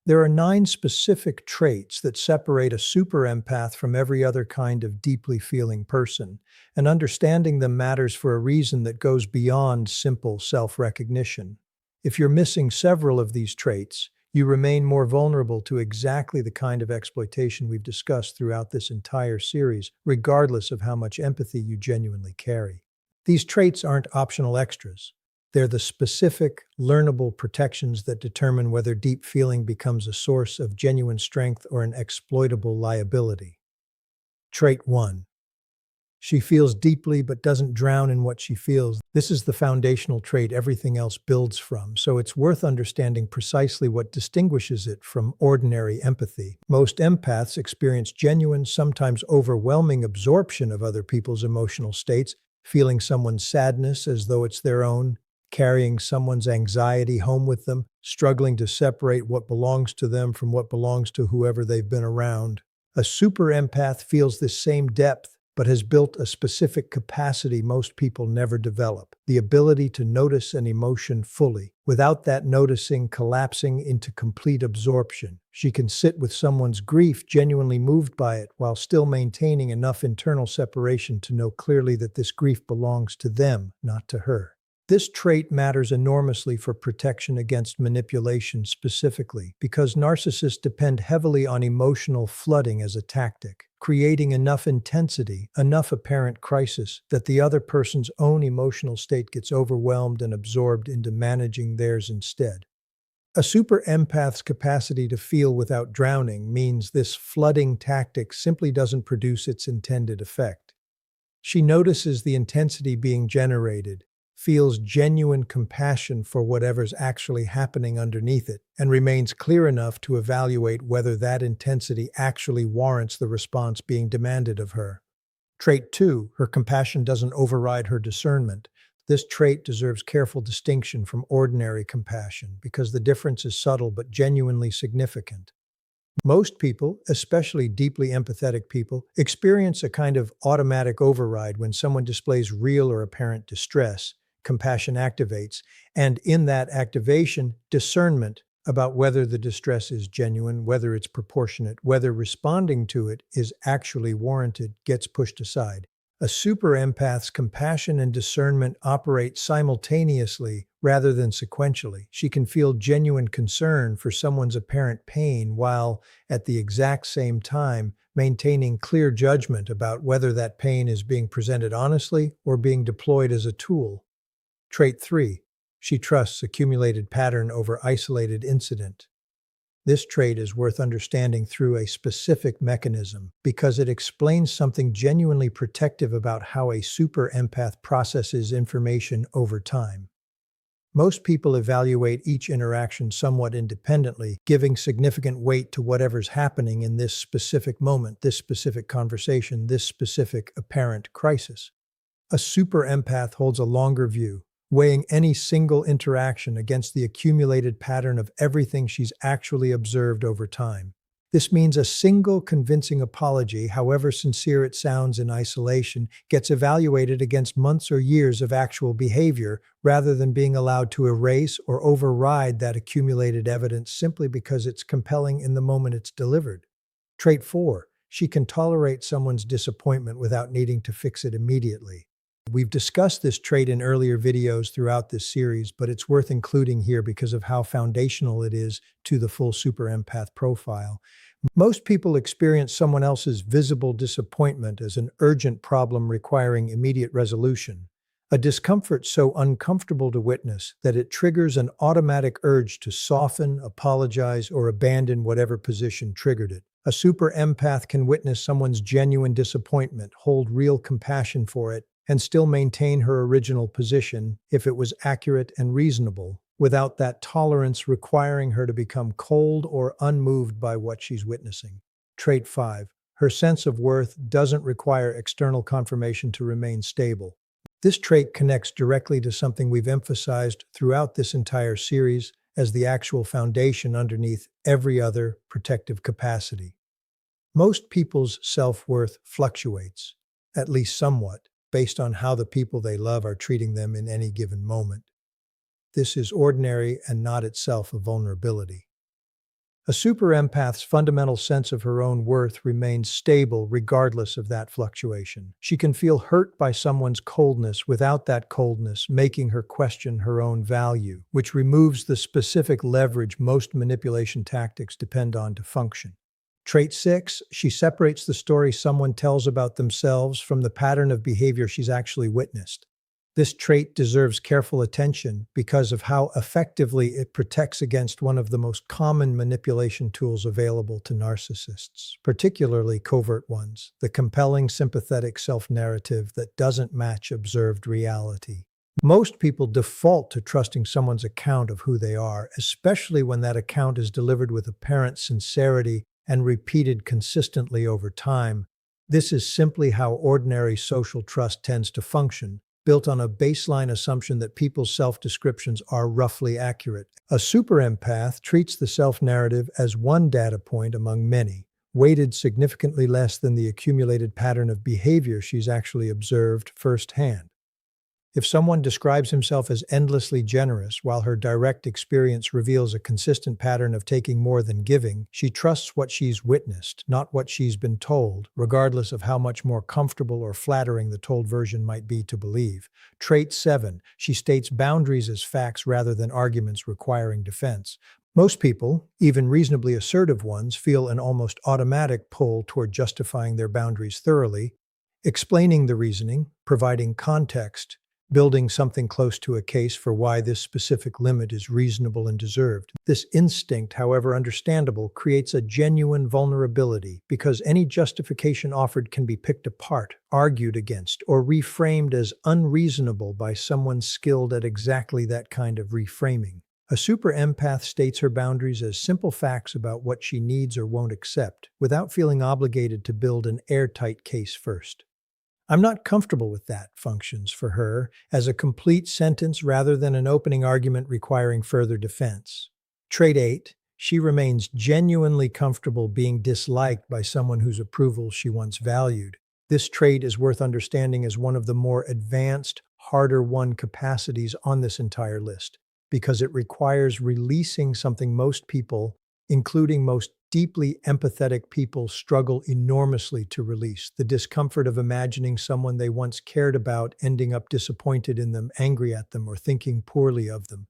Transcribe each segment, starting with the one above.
There are 9 specific traits that separate a super empath from every other kind of deeply feeling person, and understanding them matters for a reason that goes beyond simple self-recognition. If you're missing several of these traits, you remain more vulnerable to exactly the kind of exploitation we've discussed throughout this entire series, regardless of how much empathy you genuinely carry. These traits aren't optional extras. They're the specific, learnable protections that determine whether deep feeling becomes a source of genuine strength or an exploitable liability. Trait 1. She feels deeply but doesn't drown in what she feels. This is the foundational trait everything else builds from, so it's worth understanding precisely what distinguishes it from ordinary empathy. Most empaths experience genuine, sometimes overwhelming absorption of other people's emotional states, feeling someone's sadness as though it's their own, carrying someone's anxiety home with them, struggling to separate what belongs to them from what belongs to whoever they've been around. A super empath feels this same depth, but has built a specific capacity most people never develop: the ability to notice an emotion fully, without that noticing collapsing into complete absorption. She can sit with someone's grief, genuinely moved by it, while still maintaining enough internal separation to know clearly that this grief belongs to them, not to her. This trait matters enormously for protection against manipulation specifically, because narcissists depend heavily on emotional flooding as a tactic, creating enough intensity, enough apparent crisis, that the other person's own emotional state gets overwhelmed and absorbed into managing theirs instead. A super empath's capacity to feel without drowning means this flooding tactic simply doesn't produce its intended effect. She notices the intensity being generated, feels genuine compassion for whatever's actually happening underneath it, and remains clear enough to evaluate whether that intensity actually warrants the response being demanded of her. Trait 2, her compassion doesn't override her discernment. This trait deserves careful distinction from ordinary compassion because the difference is subtle but genuinely significant. Most people, especially deeply empathetic people, experience a kind of automatic override when someone displays real or apparent distress. Compassion activates, and in that activation, discernment about whether the distress is genuine, whether it's proportionate, whether responding to it is actually warranted, gets pushed aside. A super empath's compassion and discernment operate simultaneously rather than sequentially. She can feel genuine concern for someone's apparent pain while, at the exact same time, maintaining clear judgment about whether that pain is being presented honestly or being deployed as a tool. Trait 3. She trusts accumulated pattern over isolated incident. This trait is worth understanding through a specific mechanism because it explains something genuinely protective about how a super empath processes information over time. Most people evaluate each interaction somewhat independently, giving significant weight to whatever's happening in this specific moment, this specific conversation, this specific apparent crisis. A super empath holds a longer view, weighing any single interaction against the accumulated pattern of everything she's actually observed over time. This means a single convincing apology, however sincere it sounds in isolation, gets evaluated against months or years of actual behavior rather than being allowed to erase or override that accumulated evidence simply because it's compelling in the moment it's delivered. Trait 4. She can tolerate someone's disappointment without needing to fix it immediately. We've discussed this trait in earlier videos throughout this series, but it's worth including here because of how foundational it is to the full super empath profile. Most people experience someone else's visible disappointment as an urgent problem requiring immediate resolution, a discomfort so uncomfortable to witness that it triggers an automatic urge to soften, apologize, or abandon whatever position triggered it. A super empath can witness someone's genuine disappointment, hold real compassion for it, and still maintain her original position if it was accurate and reasonable, without that tolerance requiring her to become cold or unmoved by what she's witnessing. Trait 5. Her sense of worth doesn't require external confirmation to remain stable. This trait connects directly to something we've emphasized throughout this entire series as the actual foundation underneath every other protective capacity. Most people's self-worth fluctuates, at least somewhat, based on how the people they love are treating them in any given moment. This is ordinary and not itself a vulnerability. A super empath's fundamental sense of her own worth remains stable regardless of that fluctuation. She can feel hurt by someone's coldness without that coldness making her question her own value, which removes the specific leverage most manipulation tactics depend on to function. Trait 6, she separates the story someone tells about themselves from the pattern of behavior she's actually witnessed. This trait deserves careful attention because of how effectively it protects against one of the most common manipulation tools available to narcissists, particularly covert ones, the compelling sympathetic self-narrative that doesn't match observed reality. Most people default to trusting someone's account of who they are, especially when that account is delivered with apparent sincerity and repeated consistently over time. This is simply how ordinary social trust tends to function, built on a baseline assumption that people's self-descriptions are roughly accurate. A super empath treats the self-narrative as one data point among many, weighted significantly less than the accumulated pattern of behavior she's actually observed firsthand. If someone describes himself as endlessly generous while her direct experience reveals a consistent pattern of taking more than giving, she trusts what she's witnessed, not what she's been told, regardless of how much more comfortable or flattering the told version might be to believe. Trait 7, she states boundaries as facts rather than arguments requiring defense. Most people, even reasonably assertive ones, feel an almost automatic pull toward justifying their boundaries thoroughly, explaining the reasoning, providing context, building something close to a case for why this specific limit is reasonable and deserved. This instinct, however understandable, creates a genuine vulnerability because any justification offered can be picked apart, argued against, or reframed as unreasonable by someone skilled at exactly that kind of reframing. A super empath states her boundaries as simple facts about what she needs or won't accept, without feeling obligated to build an airtight case first. "I'm not comfortable with that" functions for her as a complete sentence rather than an opening argument requiring further defense. Trait 8, she remains genuinely comfortable being disliked by someone whose approval she once valued. This trait is worth understanding as one of the more advanced, harder-won capacities on this entire list, because it requires releasing something most people, including most deeply empathetic people, struggle enormously to release: the discomfort of imagining someone they once cared about ending up disappointed in them, angry at them, or thinking poorly of them.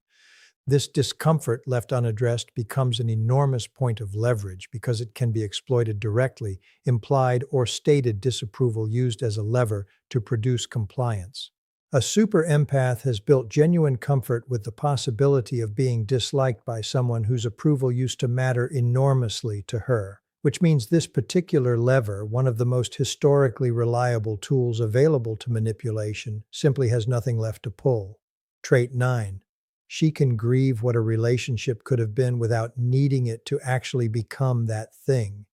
This discomfort, left unaddressed, becomes an enormous point of leverage because it can be exploited directly, implied or stated disapproval used as a lever to produce compliance. A super empath has built genuine comfort with the possibility of being disliked by someone whose approval used to matter enormously to her, which means this particular lever, one of the most historically reliable tools available to manipulation, simply has nothing left to pull. Trait 9. She can grieve what a relationship could have been without needing it to actually become that thing.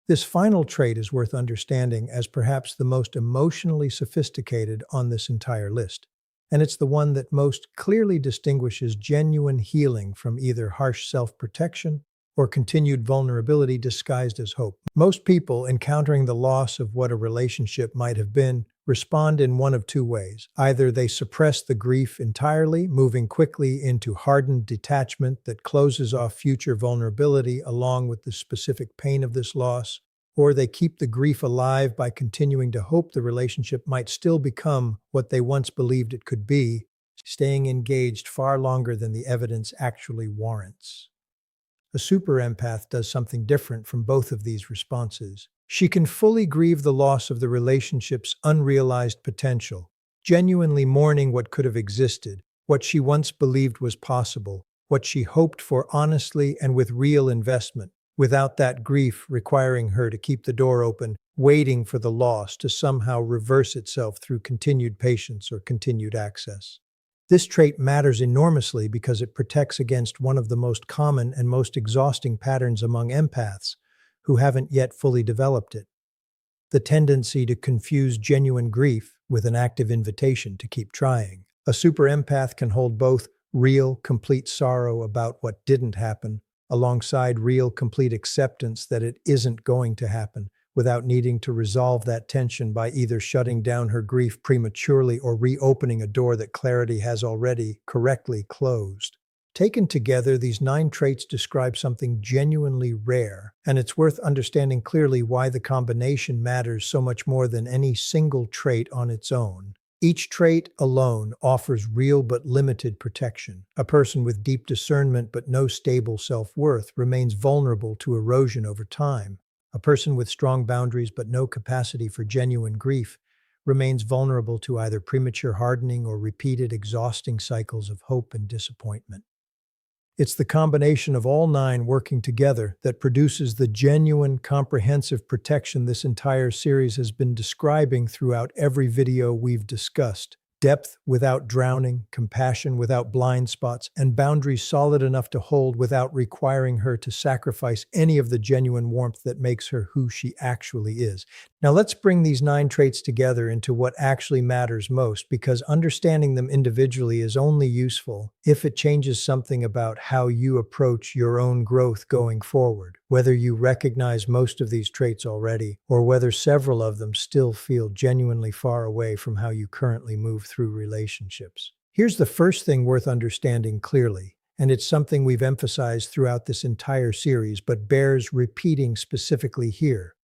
This final trait is worth understanding as perhaps the most emotionally sophisticated on this entire list, and it's the one that most clearly distinguishes genuine healing from either harsh self-protection or continued vulnerability disguised as hope. Most people encountering the loss of what a relationship might have been respond in one of two ways. Either they suppress the grief entirely, moving quickly into hardened detachment that closes off future vulnerability along with the specific pain of this loss, or they keep the grief alive by continuing to hope the relationship might still become what they once believed it could be, staying engaged far longer than the evidence actually warrants. A super empath does something different from both of these responses. She can fully grieve the loss of the relationship's unrealized potential, genuinely mourning what could have existed, what she once believed was possible, what she hoped for honestly and with real investment, without that grief requiring her to keep the door open, waiting for the loss to somehow reverse itself through continued patience or continued access. This trait matters enormously because it protects against one of the most common and most exhausting patterns among empaths who haven't yet fully developed it: the tendency to confuse genuine grief with an active invitation to keep trying. A super empath can hold both real, complete sorrow about what didn't happen alongside real, complete acceptance that it isn't going to happen, without needing to resolve that tension by either shutting down her grief prematurely or reopening a door that clarity has already correctly closed. Taken together, these 9 traits describe something genuinely rare, and it's worth understanding clearly why the combination matters so much more than any single trait on its own. Each trait alone offers real but limited protection. A person with deep discernment but no stable self-worth remains vulnerable to erosion over time. A person with strong boundaries but no capacity for genuine grief remains vulnerable to either premature hardening or repeated exhausting cycles of hope and disappointment. It's the combination of all 9 working together that produces the genuine, comprehensive protection this entire series has been describing throughout every video we've discussed. Depth without drowning, compassion without blind spots, and boundaries solid enough to hold without requiring her to sacrifice any of the genuine warmth that makes her who she actually is. Now let's bring these 9 traits together into what actually matters most, because understanding them individually is only useful if it changes something about how you approach your own growth going forward. Whether you recognize most of these traits already, or whether several of them still feel genuinely far away from how you currently move through relationships. Here's the first thing worth understanding clearly, and it's something we've emphasized throughout this entire series, but bears repeating specifically here.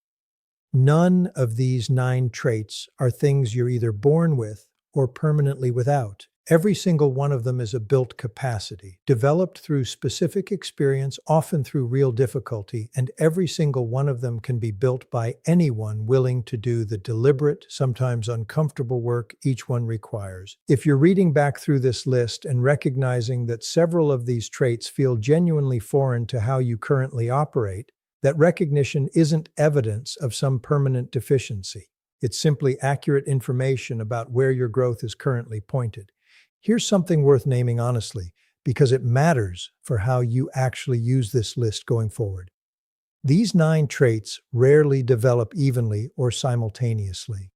None of these 9 traits are things you're either born with or permanently without. Every single one of them is a built capacity, developed through specific experience, often through real difficulty, and every single one of them can be built by anyone willing to do the deliberate, sometimes uncomfortable work each one requires. If you're reading back through this list and recognizing that several of these traits feel genuinely foreign to how you currently operate, that recognition isn't evidence of some permanent deficiency. It's simply accurate information about where your growth is currently pointed. Here's something worth naming honestly, because it matters for how you actually use this list going forward. These 9 traits rarely develop evenly or simultaneously.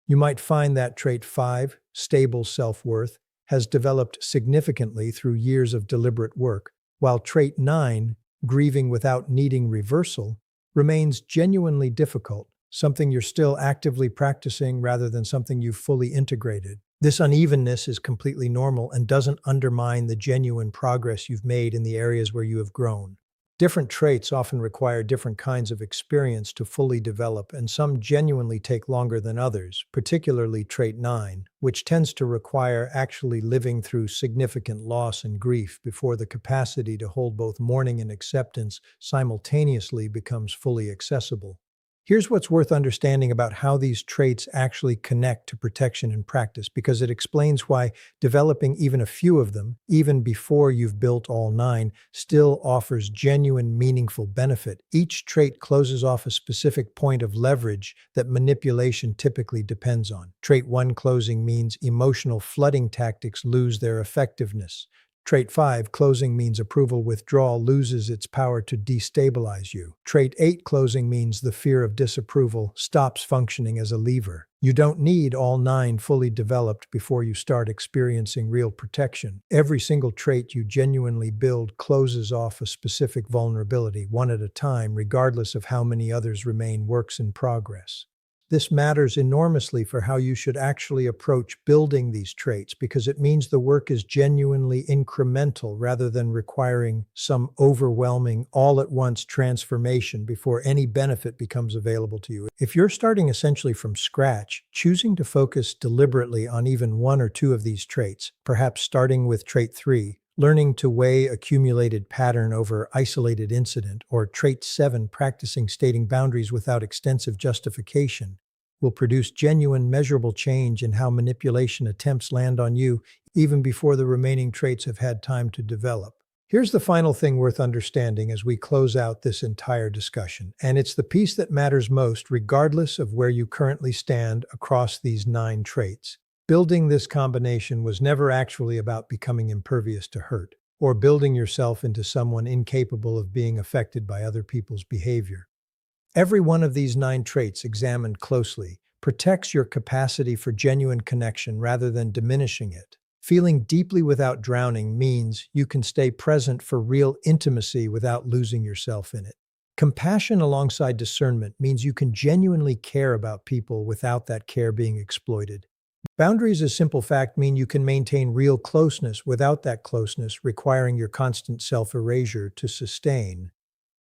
You might find that trait 5, stable self-worth, has developed significantly through years of deliberate work, while trait 9, grieving without needing reversal, remains genuinely difficult, something you're still actively practicing rather than something you've fully integrated. This unevenness is completely normal and doesn't undermine the genuine progress you've made in the areas where you have grown. Different traits often require different kinds of experience to fully develop, and some genuinely take longer than others, particularly trait 9, which tends to require actually living through significant loss and grief before the capacity to hold both mourning and acceptance simultaneously becomes fully accessible. Here's what's worth understanding about how these traits actually connect to protection in practice, because it explains why developing even a few of them, even before you've built all 9, still offers genuine, meaningful benefit. Each trait closes off a specific point of leverage that manipulation typically depends on. Trait 1 closing means emotional flooding tactics lose their effectiveness. Trait 5, closing means approval withdrawal loses its power to destabilize you. Trait 8, closing means the fear of disapproval stops functioning as a lever. You don't need all 9 fully developed before you start experiencing real protection. Every single trait you genuinely build closes off a specific vulnerability, one at a time, regardless of how many others remain works in progress. This matters enormously for how you should actually approach building these traits, because it means the work is genuinely incremental rather than requiring some overwhelming, all-at-once transformation before any benefit becomes available to you. If you're starting essentially from scratch, choosing to focus deliberately on even 1 or 2 of these traits, perhaps starting with trait 3, learning to weigh accumulated pattern over isolated incident, or trait 7, practicing stating boundaries without extensive justification, will produce genuine, measurable change in how manipulation attempts land on you, even before the remaining traits have had time to develop. Here's the final thing worth understanding as we close out this entire discussion, and it's the piece that matters most regardless of where you currently stand across these 9 traits. Building this combination was never actually about becoming impervious to hurt, or building yourself into someone incapable of being affected by other people's behavior. Every one of these 9 traits, examined closely, protects your capacity for genuine connection rather than diminishing it. Feeling deeply without drowning means you can stay present for real intimacy without losing yourself in it. Compassion alongside discernment means you can genuinely care about people without that care being exploited. Boundaries, as simple fact, mean you can maintain real closeness without that closeness requiring your constant self-erasure to sustain.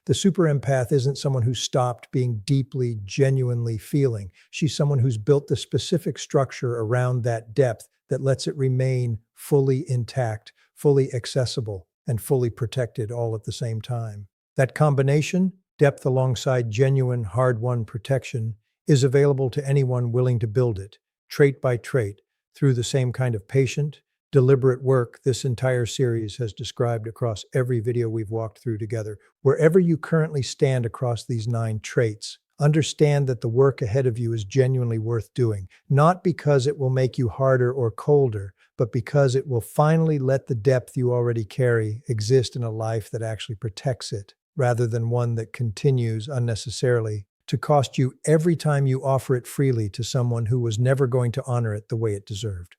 The super empath isn't someone who stopped being deeply, genuinely feeling. She's someone who's built the specific structure around that depth that lets it remain fully intact, fully accessible, and fully protected all at the same time. That combination, depth alongside genuine, hard-won protection, is available to anyone willing to build it, trait by trait, through the same kind of patient, deliberate work this entire series has described across every video we've walked through together. Wherever you currently stand across these 9 traits, understand that the work ahead of you is genuinely worth doing, not because it will make you harder or colder, but because it will finally let the depth you already carry exist in a life that actually protects it, rather than one that continues unnecessarily to cost you every time you offer it freely to someone who was never going to honor it the way it deserved.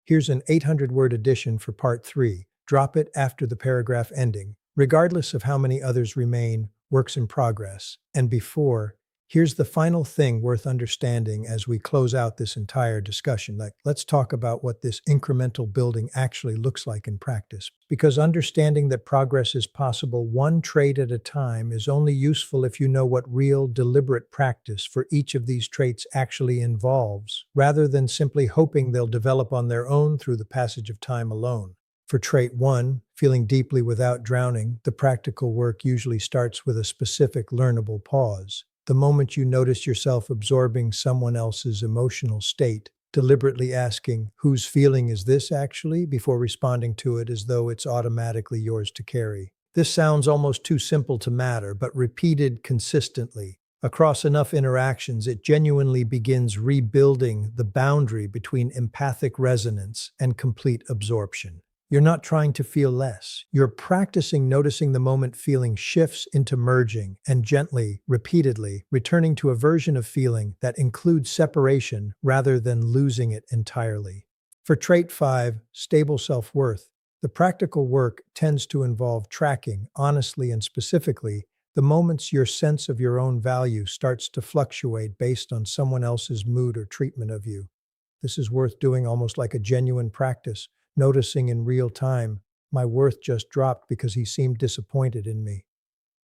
Here's an 800-word addition for part 3. Drop it after the paragraph ending, regardless of how many others remain works in progress. And before, here's the final thing worth understanding as we close out this entire discussion. Let's talk about what this incremental building actually looks like in practice. Because understanding that progress is possible one trait at a time is only useful if you know what real, deliberate practice for each of these traits actually involves, rather than simply hoping they'll develop on their own through the passage of time alone. For trait 1, feeling deeply without drowning, the practical work usually starts with a specific learnable pause. The moment you notice yourself absorbing someone else's emotional state, deliberately asking, whose feeling is this actually, before responding to it as though it's automatically yours to carry. This sounds almost too simple to matter, but repeated consistently, across enough interactions, it genuinely begins rebuilding the boundary between empathic resonance and complete absorption. You're not trying to feel less. You're practicing noticing the moment feeling shifts into merging and gently, repeatedly, returning to a version of feeling that includes separation rather than losing it entirely. For trait 5, stable self-worth, the practical work tends to involve tracking, honestly and specifically, the moments your sense of your own value starts to fluctuate based on someone else's mood or treatment of you. This is worth doing almost like a genuine practice, noticing in real time, my worth just dropped because he seemed disappointed in me.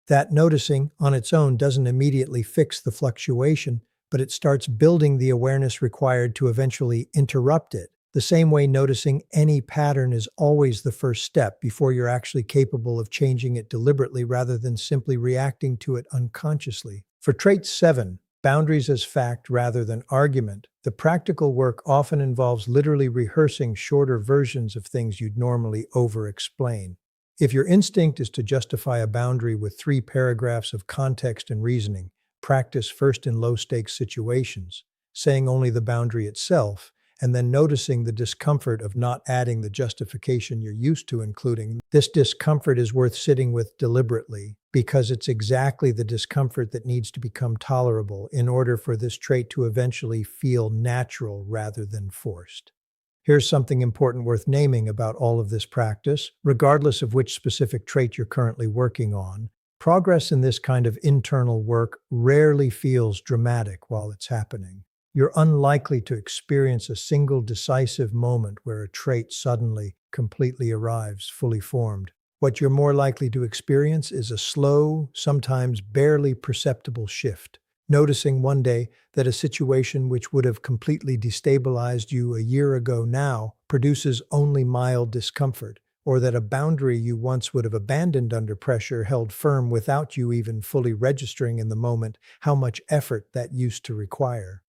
That noticing on its own doesn't immediately fix the fluctuation, but it starts building the awareness required to eventually interrupt it. The same way noticing any pattern is always the first step before you're actually capable of changing it deliberately rather than simply reacting to it unconsciously. For trait 7, boundaries as fact rather than argument, the practical work often involves literally rehearsing shorter versions of things you'd normally over-explain. If your instinct is to justify a boundary with 3 paragraphs of context and reasoning, practice first in low-stakes situations, saying only the boundary itself, and then noticing the discomfort of not adding the justification you're used to including. This discomfort is worth sitting with deliberately, because it's exactly the discomfort that needs to become tolerable in order for this trait to eventually feel natural rather than forced. Here's something important worth naming about all of this practice, regardless of which specific trait you're currently working on. Progress in this kind of internal work rarely feels dramatic while it's happening. You're unlikely to experience a single decisive moment where a trait suddenly, completely arrives, fully formed. What you're more likely to experience is a slow, sometimes barely perceptible shift. Noticing one day that a situation which would have completely destabilized you a year ago now produces only mild discomfort, or that a boundary you once would have abandoned under pressure held firm without you even fully registering in the moment how much effort that used to require.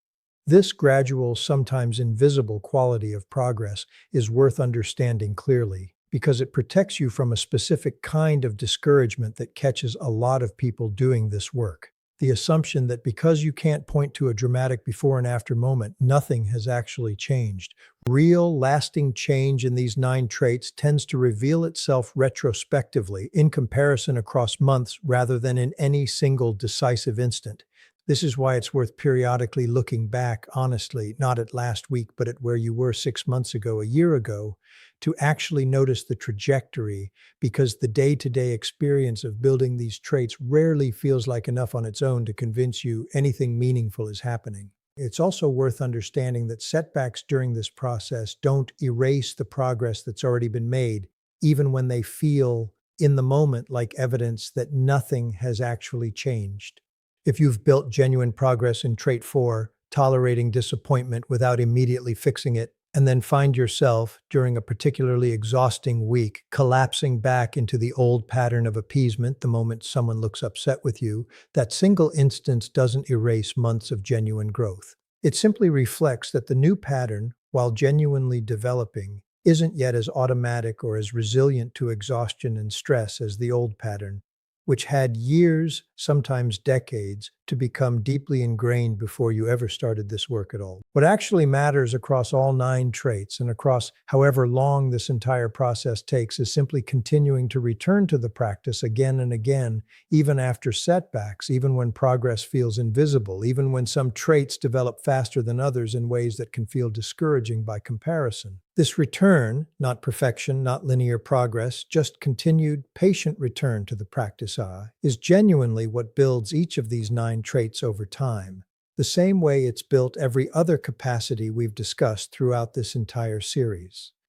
This gradual, sometimes invisible quality of progress is worth understanding clearly, because it protects you from a specific kind of discouragement that catches a lot of people doing this work. The assumption that because you can't point to a dramatic before and after moment, nothing has actually changed. Real, lasting change in these 9 traits tends to reveal itself retrospectively, in comparison across months rather than in any single decisive instant. This is why it's worth periodically looking back, honestly, not at last week, but at where you were 6 months ago, a year ago, to actually notice the trajectory, because the day-to-day experience of building these traits rarely feels like enough on its own to convince you anything meaningful is happening. It's also worth understanding that setbacks during this process don't erase the progress that's already been made, even when they feel in the moment like evidence that nothing has actually changed. If you've built genuine progress in trait 4, tolerating disappointment without immediately fixing it, and then find yourself, during a particularly exhausting week, collapsing back into the old pattern of appeasement the moment someone looks upset with you, that single instance doesn't erase months of genuine growth. It simply reflects that the new pattern, while genuinely developing, isn't yet as automatic or as resilient to exhaustion and stress as the old pattern, which had years, sometimes decades, to become deeply ingrained before you ever started this work at all. What actually matters across all 9 traits and across however long this entire process takes is simply continuing to return to the practice again and again, even after setbacks, even when progress feels invisible, even when some traits develop faster than others in ways that can feel discouraging by comparison. This return, not perfection, not linear progress, just continued, patient return to the practice is genuinely what builds each of these 9 traits over time, the same way it's built every other capacity we've discussed throughout this entire series.